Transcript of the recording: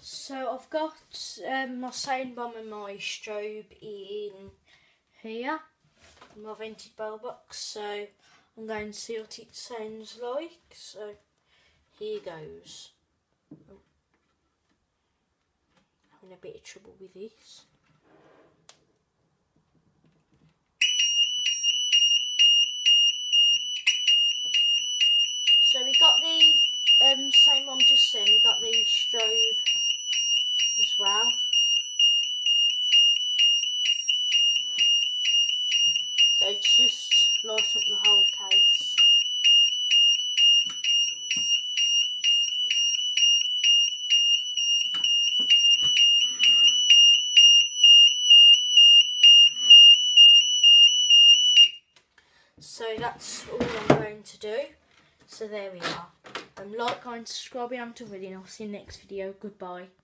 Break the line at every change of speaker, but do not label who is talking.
So I've got my sound bomb and my strobe in here, my vented bell box, so I'm going to see what it sounds like. So here goes. Oh, having a bit of trouble with this. So we got the same one just then, we got the strobe as well. So it's just light up the whole case. So that's all I'm going to do. So there we are. Like, comment, subscribe if you haven't already, and I'll see you in the next video. Goodbye.